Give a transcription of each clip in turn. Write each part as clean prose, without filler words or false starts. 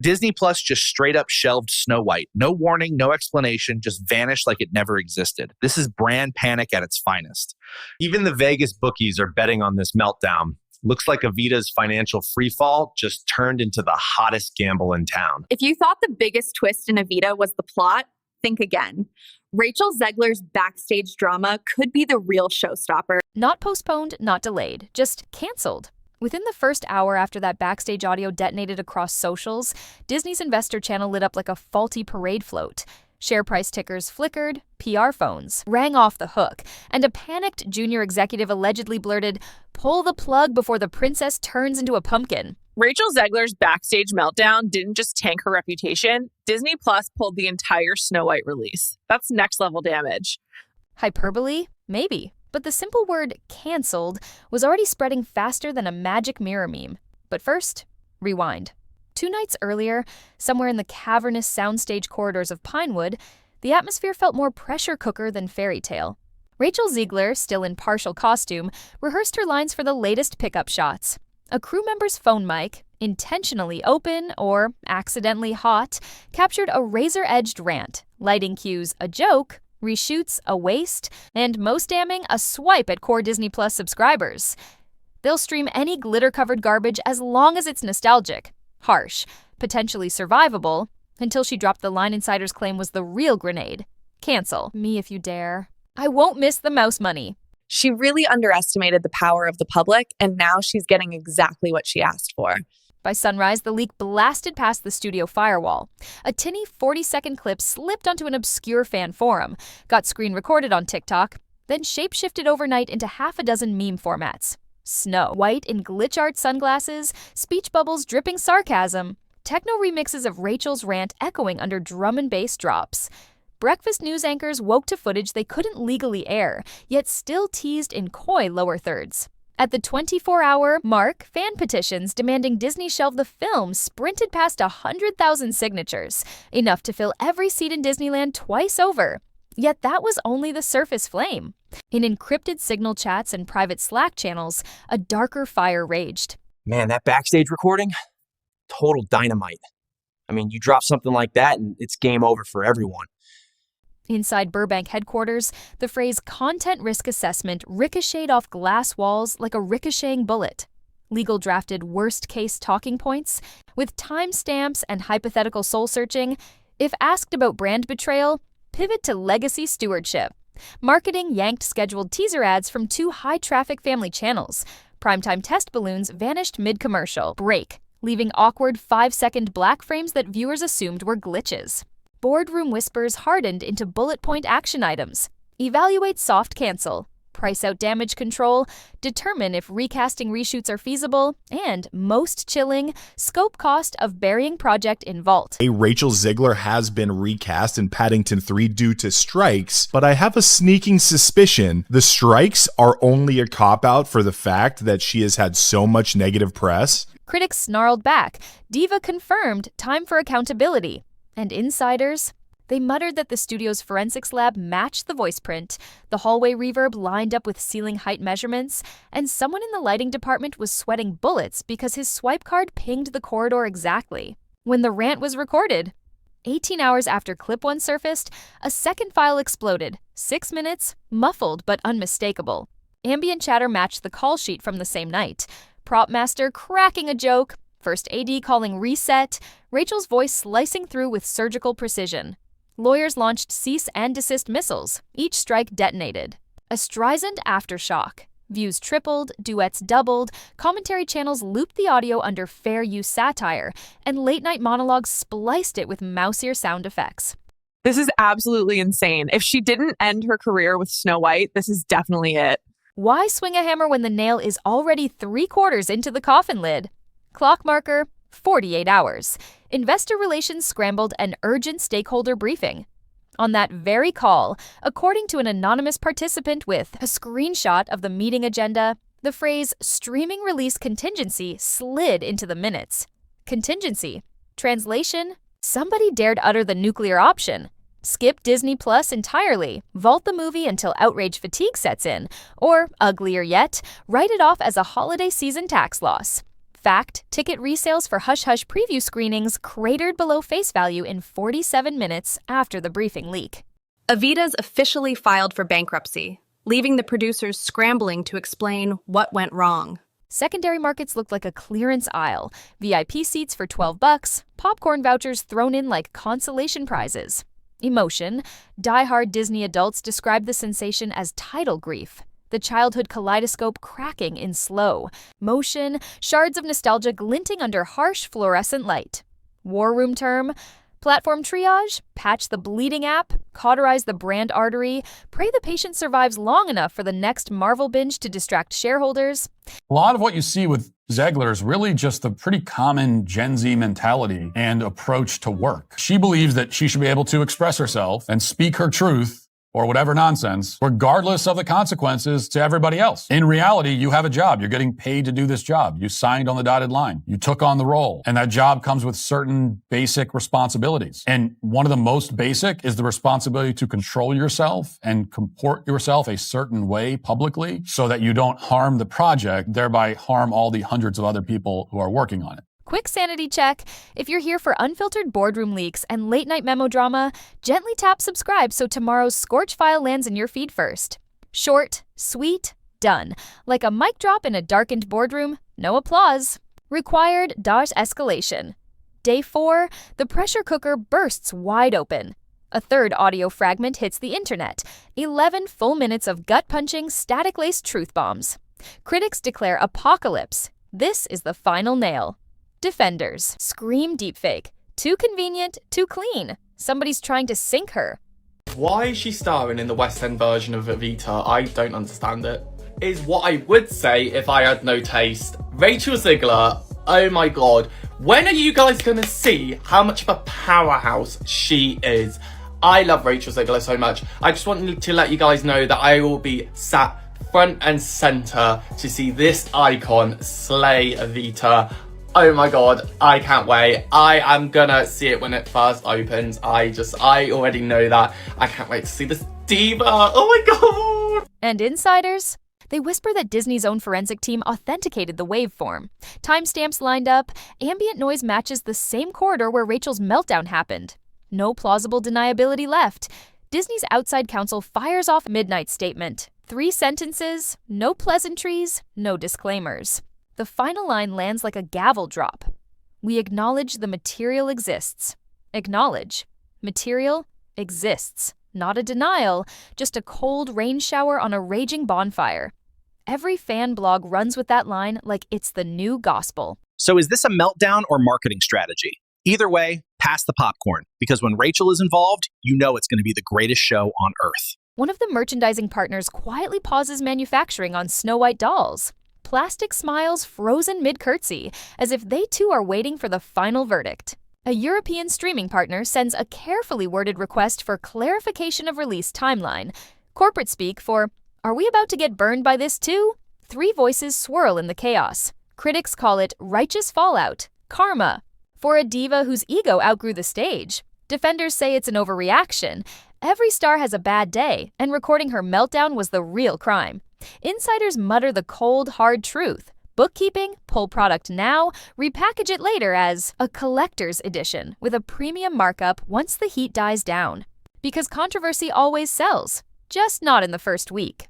Disney Plus just straight up shelved Snow White. No warning, no explanation, just vanished like it never existed. This is brand panic at its finest. Even the Vegas bookies are betting on this meltdown. Looks like Evita's financial freefall just turned into the hottest gamble in town. If you thought the biggest twist in Evita was the plot, think again. Rachel Zegler's backstage drama could be the real showstopper. Not postponed, not delayed, just canceled. Within the first hour after that backstage audio detonated across socials, Disney's investor channel lit up like a faulty parade float. Share price tickers flickered, PR phones rang off the hook, and a panicked junior executive allegedly blurted, "Pull the plug before the princess turns into a pumpkin." Rachel Zegler's backstage meltdown didn't just tank her reputation. Disney Plus pulled the entire Snow White release. That's next level damage. Hyperbole? Maybe. But the simple word canceled was already spreading faster than a magic mirror meme. But first, rewind. 2 nights earlier, somewhere in the cavernous soundstage corridors of Pinewood, the atmosphere felt more pressure cooker than fairy tale. Rachel Zegler, still in partial costume, rehearsed her lines for the latest pickup shots. A crew member's phone mic, intentionally open or accidentally hot, captured a razor-edged rant, lighting cues a joke, reshoots a waste, and most damning, a swipe at core Disney Plus subscribers. They'll stream any glitter-covered garbage as long as it's nostalgic, harsh, potentially survivable, until she dropped the line insiders claim was the real grenade. Cancel me if you dare. I won't miss the mouse money. She really underestimated the power of the public, and now she's getting exactly what she asked for. By sunrise, the leak blasted past the studio firewall. A tinny 40-second clip slipped onto an obscure fan forum, got screen recorded on TikTok, then shape-shifted overnight into half a dozen meme formats. Snow White in glitch art sunglasses, speech bubbles dripping sarcasm, techno remixes of Rachel's rant echoing under drum and bass drops. Breakfast news anchors woke to footage they couldn't legally air, yet still teased in coy lower thirds. At the 24-hour mark, fan petitions demanding Disney shelve the film sprinted past 100,000 signatures, enough to fill every seat in Disneyland twice over. Yet that was only the surface flame. In encrypted signal chats and private Slack channels, a darker fire raged. Man, that backstage recording? Total dynamite. I mean, you drop something like that and it's game over for everyone. Inside Burbank headquarters, the phrase content risk assessment ricocheted off glass walls like a ricocheting bullet. Legal drafted worst-case talking points with timestamps and hypothetical soul-searching. If asked about brand betrayal, pivot to legacy stewardship. Marketing yanked scheduled teaser ads from 2 high-traffic family channels. Primetime test balloons vanished mid-commercial. Break, leaving awkward 5-second black frames that viewers assumed were glitches. Boardroom whispers hardened into bullet point action items. Evaluate soft cancel. Price out damage control. Determine if recasting reshoots are feasible. And, most chilling, scope cost of burying project in vault. Rachel Zegler has been recast in Paddington 3 due to strikes, but I have a sneaking suspicion the strikes are only a cop-out for the fact that she has had so much negative press. Critics snarled back. Diva confirmed time for accountability. And insiders? They muttered that the studio's forensics lab matched the voice print, the hallway reverb lined up with ceiling height measurements, and someone in the lighting department was sweating bullets because his swipe card pinged the corridor exactly. When the rant was recorded, 18 hours after Clip 1 surfaced, a second file exploded. 6 minutes, muffled but unmistakable. Ambient chatter matched the call sheet from the same night. Prop master cracking a joke, first AD calling reset, Rachel's voice slicing through with surgical precision. Lawyers launched cease and desist missiles. Each strike detonated. A Streisand aftershock. Views tripled, duets doubled, commentary channels looped the audio under fair use satire, and late-night monologues spliced it with mouse-ear sound effects. This is absolutely insane. If she didn't end her career with Snow White, this is definitely it. Why swing a hammer when the nail is already 3/4 into the coffin lid? Clock marker, 48 hours. Investor relations scrambled an urgent stakeholder briefing. On that very call, according to an anonymous participant with a screenshot of the meeting agenda, the phrase streaming release contingency slid into the minutes. Contingency. Translation, somebody dared utter the nuclear option. Skip Disney Plus entirely, vault the movie until outrage fatigue sets in, or, uglier yet, write it off as a holiday season tax loss. Fact, ticket resales for Hush Hush preview screenings cratered below face value in 47 minutes after the briefing leak. Evita's officially filed for bankruptcy, leaving the producers scrambling to explain what went wrong. Secondary markets looked like a clearance aisle. VIP seats for $12, popcorn vouchers thrown in like consolation prizes. Emotion. Die-hard Disney adults describe the sensation as tidal grief. The childhood kaleidoscope cracking in slow motion, shards of nostalgia glinting under harsh fluorescent light. War room term, platform triage, patch the bleeding app, cauterize the brand artery, pray the patient survives long enough for the next Marvel binge to distract shareholders. A lot of what you see with Zegler is really just a pretty common Gen Z mentality and approach to work. She believes that she should be able to express herself and speak her truth or whatever nonsense, regardless of the consequences to everybody else. In reality, you have a job. You're getting paid to do this job. You signed on the dotted line. You took on the role. And that job comes with certain basic responsibilities. And one of the most basic is the responsibility to control yourself and comport yourself a certain way publicly so that you don't harm the project, thereby harm all the hundreds of other people who are working on it. Quick sanity check. If you're here for unfiltered boardroom leaks and late-night memo drama, gently tap subscribe so tomorrow's Scorch file lands in your feed first. Short, sweet, done. Like a mic drop in a darkened boardroom, no applause. Required DARS escalation. Day 4, the pressure cooker bursts wide open. A third audio fragment hits the internet. 11 full minutes of gut-punching, static-laced truth bombs. Critics declare apocalypse. This is the final nail. Defenders scream deepfake. Too convenient, too clean. Somebody's trying to sink her. Why is she starring in the West End version of Evita? I don't understand it. Is what I would say if I had no taste. Rachel Zegler, oh my god. When are you guys gonna see how much of a powerhouse she is? I love Rachel Zegler so much. I just wanted to let you guys know that I will be sat front and center to see this icon slay Evita. Oh my god, I can't wait. I am gonna see it when it first opens. I already know that. I can't wait to see this diva. Oh my god! And insiders? They whisper that Disney's own forensic team authenticated the waveform. Timestamps lined up, ambient noise matches the same corridor where Rachel's meltdown happened. No plausible deniability left. Disney's outside counsel fires off a midnight statement. 3 sentences, no pleasantries, no disclaimers. The final line lands like a gavel drop. We acknowledge the material exists. Acknowledge. Material exists. Not a denial, just a cold rain shower on a raging bonfire. Every fan blog runs with that line like it's the new gospel. So is this a meltdown or marketing strategy? Either way, pass the popcorn, because when Rachel is involved, you know it's going to be the greatest show on earth. One of the merchandising partners quietly pauses manufacturing on Snow White dolls. Plastic smiles frozen mid-curtsy, as if they too are waiting for the final verdict. A European streaming partner sends a carefully worded request for clarification of release timeline. Corporate speak for, "Are we about to get burned by this too?" 3 voices swirl in the chaos. Critics call it righteous fallout, karma, for a diva whose ego outgrew the stage. Defenders say it's an overreaction. Every star has a bad day, and recording her meltdown was the real crime. Insiders mutter the cold, hard truth. Bookkeeping, pull product now, repackage it later as a collector's edition with a premium markup once the heat dies down. Because controversy always sells, just not in the first week.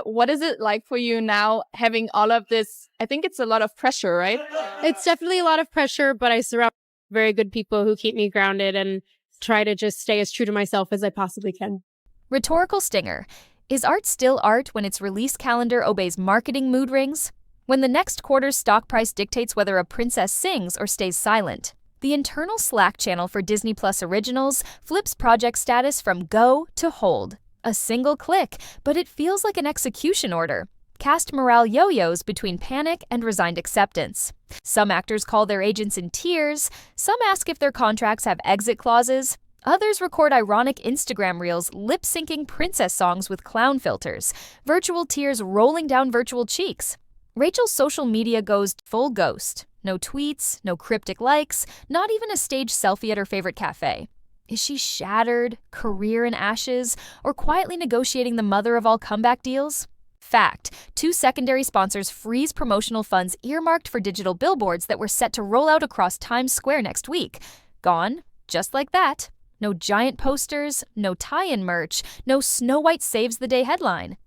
What is it like for you now having all of this? I think it's a lot of pressure, right? It's definitely a lot of pressure, but I surround very good people who keep me grounded and try to just stay as true to myself as I possibly can. Rhetorical stinger. Is art still art when its release calendar obeys marketing mood rings? When the next quarter's stock price dictates whether a princess sings or stays silent? The internal Slack channel for Disney Plus Originals flips project status from go to hold. A single click, but it feels like an execution order. Cast morale yo-yos between panic and resigned acceptance. Some actors call their agents in tears. Some ask if their contracts have exit clauses. Others record ironic Instagram reels lip-syncing princess songs with clown filters, virtual tears rolling down virtual cheeks. Rachel's social media goes full ghost. No tweets, no cryptic likes, not even a staged selfie at her favorite cafe. Is she shattered, career in ashes, or quietly negotiating the mother of all comeback deals? Fact, 2 secondary sponsors freeze promotional funds earmarked for digital billboards that were set to roll out across Times Square next week. Gone, just like that. No giant posters, no tie-in merch, no Snow White saves the day headline.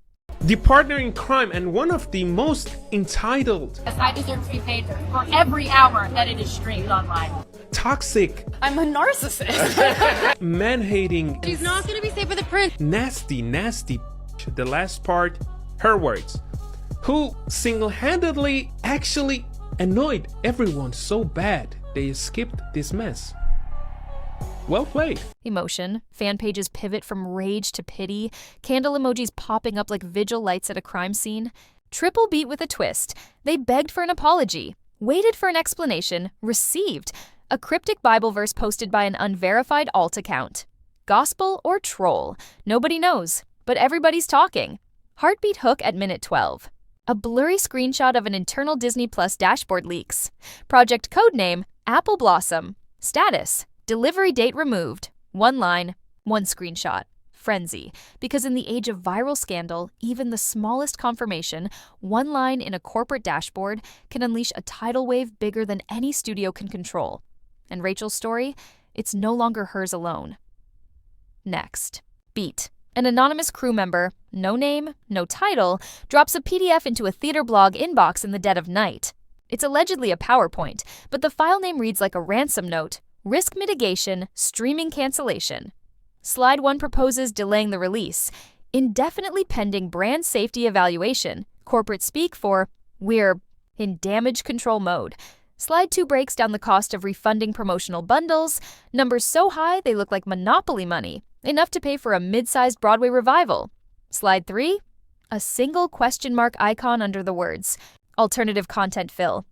The partner in crime and one of the most entitled. I deserve to be paid for every hour that it is streamed online. Toxic. I'm a narcissist. Man-hating. She's not going to be safe for the prince. Nasty. The last part, her words. Who single-handedly actually annoyed everyone so bad they skipped this mess. Well played. Emotion, fan pages pivot from rage to pity, candle emojis popping up like vigil lights at a crime scene. Triple beat with a twist. They begged for an apology, waited for an explanation, received a cryptic Bible verse posted by an unverified alt account. Gospel or troll? Nobody knows, but everybody's talking. Heartbeat hook at minute 12. A blurry screenshot of an internal Disney Plus dashboard leaks. Project codename Apple Blossom. Status: delivery date removed. 1 line, 1 screenshot. Frenzy. Because in the age of viral scandal, even the smallest confirmation, 1 line in a corporate dashboard, can unleash a tidal wave bigger than any studio can control. And Rachel's story? It's no longer hers alone. Next. Beat. An anonymous crew member, no name, no title, drops a PDF into a theater blog inbox in the dead of night. It's allegedly a PowerPoint, but the file name reads like a ransom note: risk mitigation, streaming cancellation. Slide 1 proposes delaying the release. Indefinitely pending brand safety evaluation. Corporate speak for, we're in damage control mode. Slide 2 breaks down the cost of refunding promotional bundles. Numbers so high they look like Monopoly money, enough to pay for a mid-sized Broadway revival. Slide 3, a single question mark icon under the words. Alternative content fill.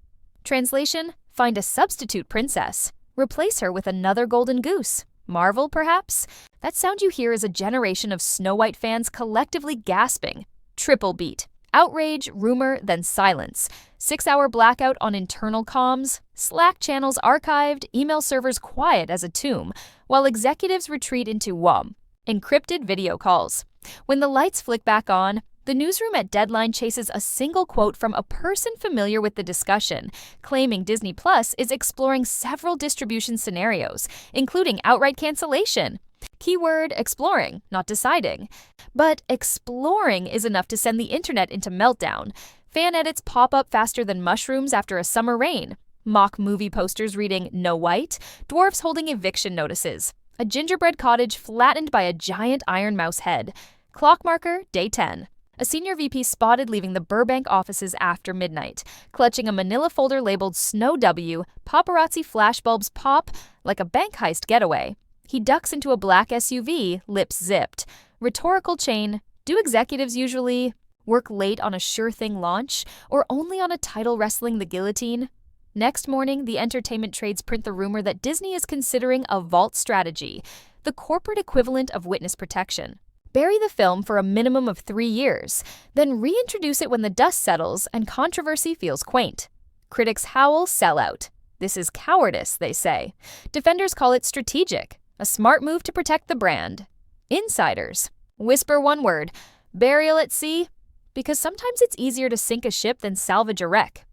Translation: find a substitute princess. Replace her with another golden goose. Marvel, perhaps? That sound you hear is a generation of Snow White fans collectively gasping. Triple beat. Outrage, rumor, then silence. 6-hour blackout on internal comms. Slack channels archived, email servers quiet as a tomb, while executives retreat into WOM, encrypted video calls. When the lights flick back on, the newsroom at Deadline chases a single quote from a person familiar with the discussion, claiming Disney Plus is exploring several distribution scenarios, including outright cancellation. Keyword exploring, not deciding. But exploring is enough to send the internet into meltdown. Fan edits pop up faster than mushrooms after a summer rain. Mock movie posters reading "No White," dwarfs holding eviction notices. A gingerbread cottage flattened by a giant iron mouse head. Clock marker, day 10. A senior VP spotted leaving the Burbank offices after midnight. Clutching a manila folder labeled Snow W, paparazzi flashbulbs pop like a bank heist getaway. He ducks into a black SUV, lips zipped. Rhetorical chain: do executives usually work late on a sure thing launch, or only on a title wrestling the guillotine? Next morning, the entertainment trades print the rumor that Disney is considering a vault strategy, the corporate equivalent of witness protection. Bury the film for a minimum of 3 years, then reintroduce it when the dust settles and controversy feels quaint. Critics howl sellout. This is cowardice, they say. Defenders call it strategic, a smart move to protect the brand. Insiders whisper one word: burial at sea, because sometimes it's easier to sink a ship than salvage a wreck.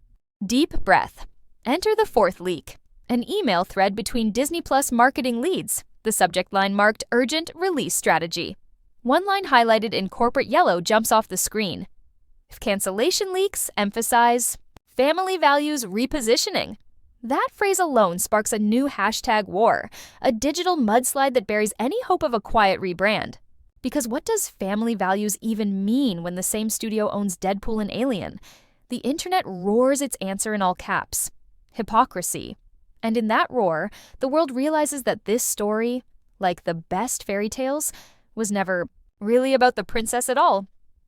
Deep breath. Enter the 4th leak. An email thread between Disney Plus marketing leads, the subject line marked urgent release strategy. 1 line highlighted in corporate yellow jumps off the screen. If cancellation leaks, emphasize family values repositioning. That phrase alone sparks a new hashtag war, a digital mudslide that buries any hope of a quiet rebrand. Because what does family values even mean when the same studio owns Deadpool and Alien? The internet roars its answer in all caps: hypocrisy. And in that roar, the world realizes that this story, like the best fairy tales, was never really about the princess at all.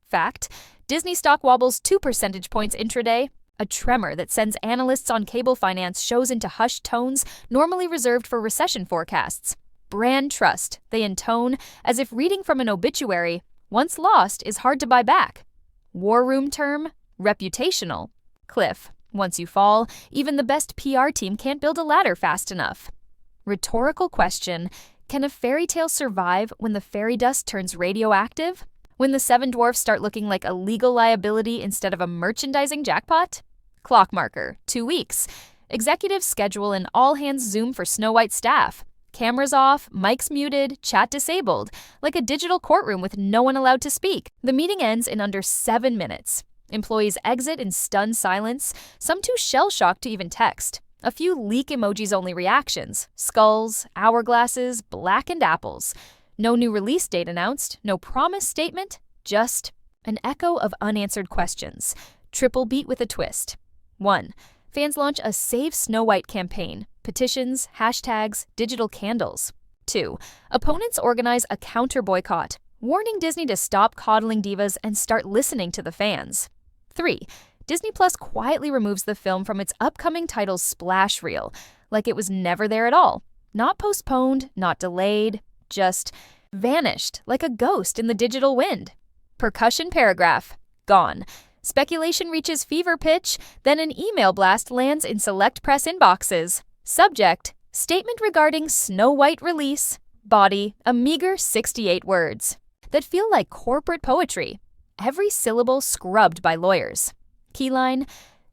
Fact: Disney stock wobbles 2 percentage points intraday, a tremor that sends analysts on cable finance shows into hushed tones normally reserved for recession forecasts. Brand trust, they intone, as if reading from an obituary, once lost is hard to buy back. War room term: reputational. Cliff: once you fall, even the best PR team can't build a ladder fast enough. Rhetorical question: can a fairy tale survive when the fairy dust turns radioactive? When the Seven Dwarfs start looking like a legal liability instead of a merchandising jackpot? Clock marker, 2 weeks. Executives schedule an all-hands Zoom for Snow White staff. Cameras off, mics muted, chat disabled, like a digital courtroom with no one allowed to speak. The meeting ends in under 7 minutes. Employees exit in stunned silence, some too shell-shocked to even text. A few leak emojis-only reactions, skulls, hourglasses, blackened apples. No new release date announced, no promise statement, just an echo of unanswered questions. Triple beat with a twist. 1. Fans launch a Save Snow White campaign, petitions, hashtags, digital candles. 2. Opponents organize a counter boycott, warning Disney to stop coddling divas and start listening to the fans. 3. Disney Plus quietly removes the film from its upcoming title's splash reel, like it was never there at all. Not postponed, not delayed, just vanished like a ghost in the digital wind. Percussion paragraph, gone. Speculation reaches fever pitch, then an email blast lands in select press inboxes. Subject, statement regarding Snow White release. Body, a meager 68 words. That feel like corporate poetry. Every syllable scrubbed by lawyers. Keyline,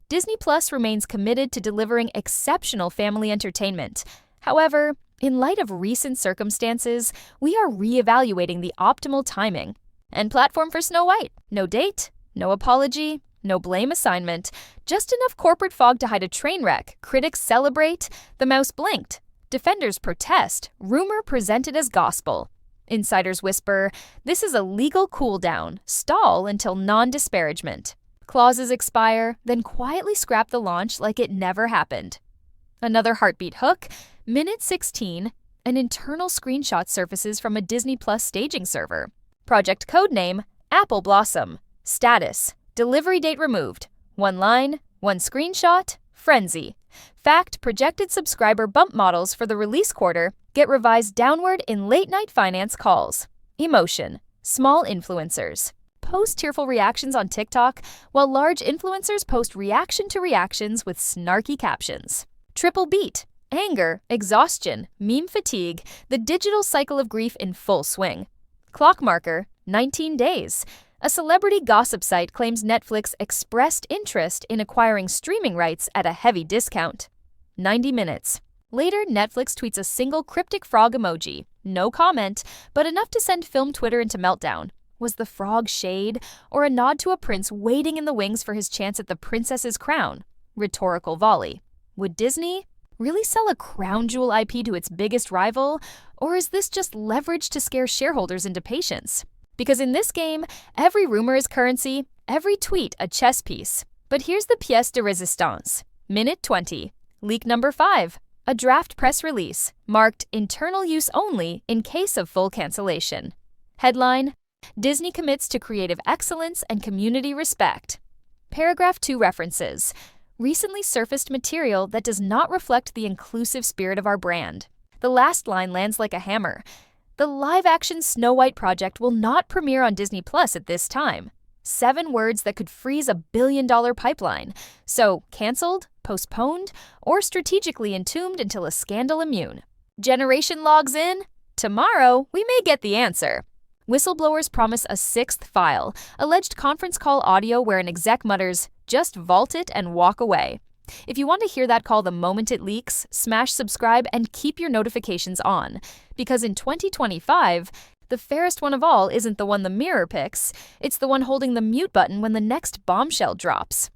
Disney Plus remains committed to delivering exceptional family entertainment. However, in light of recent circumstances, we are reevaluating the optimal timing and platform for Snow White. No date, no apology, no blame assignment, just enough corporate fog to hide a train wreck. Critics celebrate, the mouse blinked. Defenders protest, rumor presented as gospel. Insiders whisper, this is a legal cool-down, stall until non-disparagement. Clauses expire, then quietly scrap the launch like it never happened. Another heartbeat hook, minute 16, an internal screenshot surfaces from a Disney Plus staging server. Project codename, Apple Blossom. Status, delivery date removed. 1 line, 1 screenshot, frenzy. Fact, projected subscriber bump models for the release quarter get revised downward in late-night finance calls. Emotion, small influencers. Post tearful reactions on TikTok, while large influencers post reaction to reactions with snarky captions. Triple beat, anger, exhaustion, meme fatigue, the digital cycle of grief in full swing. Clock marker, 19 days. A celebrity gossip site claims Netflix expressed interest in acquiring streaming rights at a heavy discount. 90 minutes. Later, Netflix tweets a single cryptic frog emoji. No comment, but enough to send film Twitter into meltdown. Was the frog shade, or a nod to a prince waiting in the wings for his chance at the princess's crown? Rhetorical volley. Would Disney really sell a crown jewel IP to its biggest rival, or is this just leverage to scare shareholders into patience? Because in this game, every rumor is currency, every tweet a chess piece. But here's the pièce de résistance. Minute 20. Leak number 5. A draft press release, marked internal use only in case of full cancellation. Headline, Disney commits to creative excellence and community respect. Paragraph 2 references. Recently surfaced material that does not reflect the inclusive spirit of our brand. The last line lands like a hammer. The live-action Snow White project will not premiere on Disney Plus at this time. 7 words that could freeze $1 billion pipeline. So, canceled, postponed, or strategically entombed until a scandal immune. Generation logs in? Tomorrow, we may get the answer. Whistleblowers promise a 6th file, alleged conference call audio where an exec mutters, just vault it and walk away. If you want to hear that call the moment it leaks, smash subscribe and keep your notifications on. Because in 2025, the fairest one of all isn't the one the mirror picks, it's the one holding the mute button when the next bombshell drops.